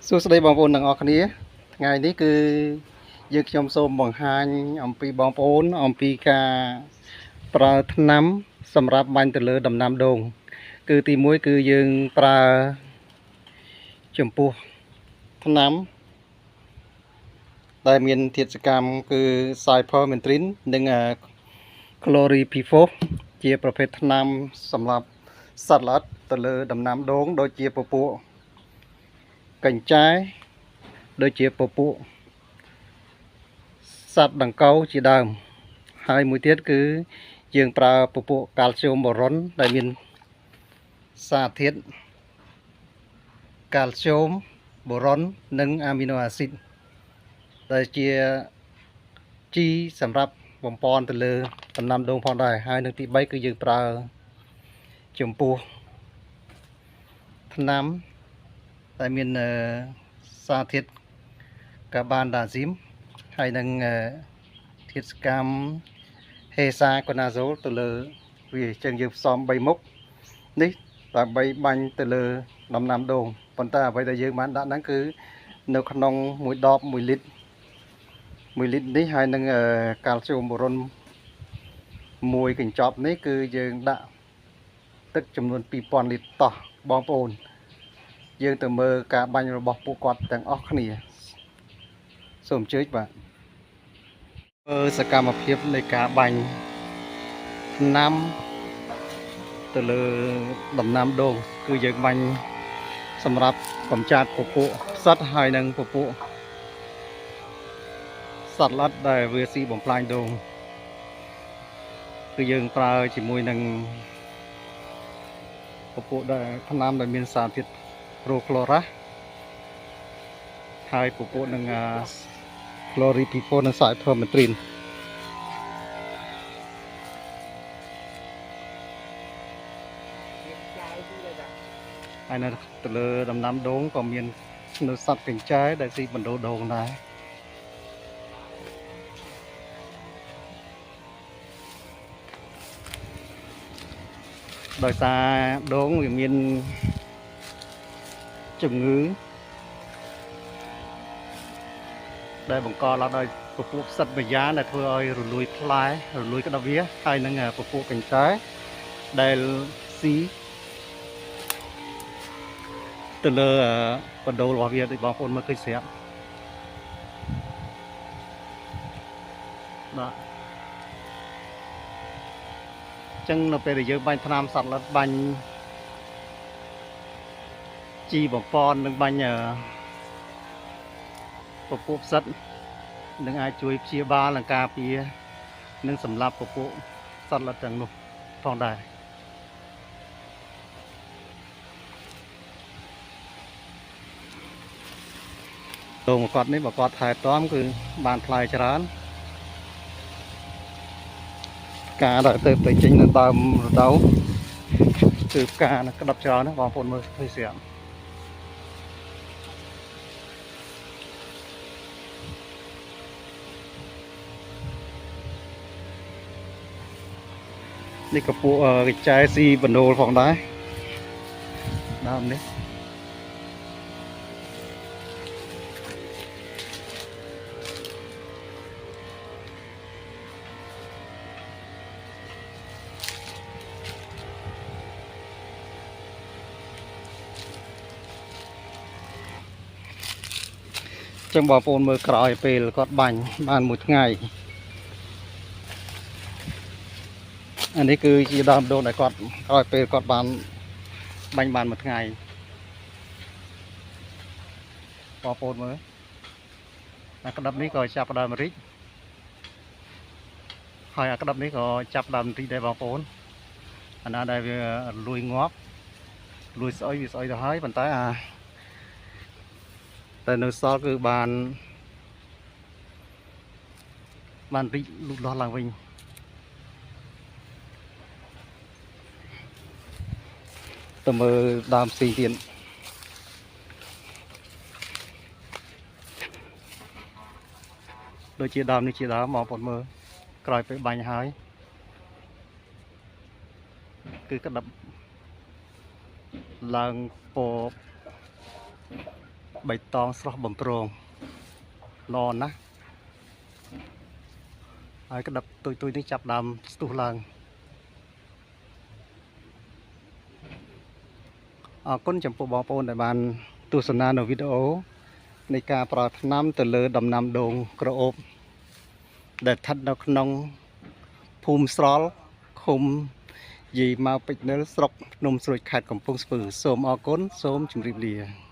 សួស្តីបងប្អូនទាំងអស់គ្នាថ្ងៃនេះគឺយើងខ្ញុំសូមបង្ហាញអំពីបងប្អូនអំពីការប្រើថ្នាំសម្រាប់បាញ់ទៅលើដំណាំដូងគឺទី1គឺយើងប្រើចំពោះថ្នាំដែលមានធាតុសកម្មគឺ Cypermethrin និង Chlorpyrifos ជាប្រភេទថ្នាំសម្រាប់សត្វល្អិតទៅលើដំណាំដូងដូចជាពពួកកញ្ចែដូចជាពពួកសត្វដង្កូវជាដើមហើយមួយទៀតគឺយើងប្រើពពួកកាល់ស្យូមបូរុនដែលមានសារធាតុកាល់ស្យូមបូរុននិងអាមីណូអាស៊ីតដែលជាជីសម្រាប់បំពន់ទៅលើដំណាំដូងផងដែរហើយនឹងទី3គឺយើងប្រើចំពោះថ្នាំដែលមានសារធាតុកាបានដាស៊ីមហើយនឹងធាតុសកម្មហេសាកូណាសូលទៅលើវាអញ្ចឹងយើងផ្សំ3មុខនេះដើម្បីបាញ់ទៅលើដំណាំដូងប៉ុន្តែអ្វីដែលយើងបានដាក់ហ្នឹងគឺនៅក្នុង1ដប1លីត្រ1លីត្រនេះហើយនឹងកាល់ស្យូមបូរុន1កញ្ចប់នេះគឺយើងដាក់ទឹកចំនួន2000លីត្រតោះបងប្អូនយើងទៅមើលការបាញ់របស់ពួកគាត់ទាំងអស់គ្នាសូមអញ្ជើញបាទសកម្មភាពនៃការបាញ់ថ្នាំទៅលើដំណាំដូងគឺយើងបាញ់សម្រាប់កម្ចាត់ពពួកផ្សិតហើយនិងពពួកសត្វល្អិតដែលវាស៊ីបំផ្លាញដូងគឺយើងប្រើជាមួយនឹងពពួកដែលថ្នាំដែលមានសារធាតុប្រូក្លូរ៉ាសហើយពពួកនឹងChlorpyrifos និង Cypermethrin ហើយនៅទៅលើដំណាំដូងក៏មាននៅសត្វកញ្ចែដែលស៊ីបណ្ដូលដូងដែរដោយសារដូងវាមានជំងឺដែលបង្កឡើងដោយពពួកផ្សិតមួយយ៉ាងដែលធ្វើឲ្យរលួយផ្លែរលួយក្តាប់វាហើយនឹងពពួកកញ្ចែដែលស៊ីទៅលើបណ្ដូលរបស់វាដូចបងប្អូនមើលឃើញស្រាប់បាទអញ្ចឹងនៅពេលដែលយើងបាញ់ថ្នាំសត្វល្អិតបាញ់ជីបំពន់និងបាញ់ពពួកផ្សិតនឹងអាចជួយព្យាបាលនិងការពារនិងសម្លាប់ពពួកសត្វល្អិតទាំងនោះផងដែរដូងមកគាត់នេះបើគាត់ថែទាំគឺបានផ្លែច្រើនការដែលទៅចេញនៅដើមរដូវគឺផ្កាក្តាប់ច្រើនណាបងប្អូនមើលឃើញស្រាប់នេះក៏ពួកកញ្ចែស៊ីបណ្ដូលផងដែរដើមនេះចឹងបងប្អូនមើលក្រោយពេលគាត់បាញ់បានមួយថ្ងៃអានេះគឺជាដើមដូងដែលគាត់ក្រោយពេលគាត់បានបាញ់បានមួយថ្ងៃបងប្អូនមើលអាក្តាប់នេះក៏ចាប់ដើមរីកហើយអាក្តាប់នេះក៏ចាប់ដើមរីកដែរបងប្អូនអាណាដែលវាលួយងាប់លួយស្អុយវាស្អុយទៅហើយប៉ុន្តែតែនៅសល់គឺបានរីកលូតលាស់ឡើងវិញទៅមើលដើមផ្សេងទៀតដូចជាដើមនេះជាដើមបងប្អូនមើលក្រោយពេលបាញ់ហើយគឺក្តាប់ឡើងពណ៌ បៃតងស្រស់បំប្រងល្អណាស់ហើយក្តាប់ទុយនេះចាប់ដើមស្ទុះឡើងអរគុណចំពោះបងប្អូនដែលបានទស្សនានៅវីដេអូនៃការប្រើថ្នាំទៅលើដំណាំដូងក្រអូបដែលស្ថិតនៅក្នុងភូមិស្រល់ឃុំយីម៉ៅពេជ្រនិលស្រុកភ្នំស្រួយខេត្តកំពង់ស្ពឺសូមអរគុណសូមជម្រាបលា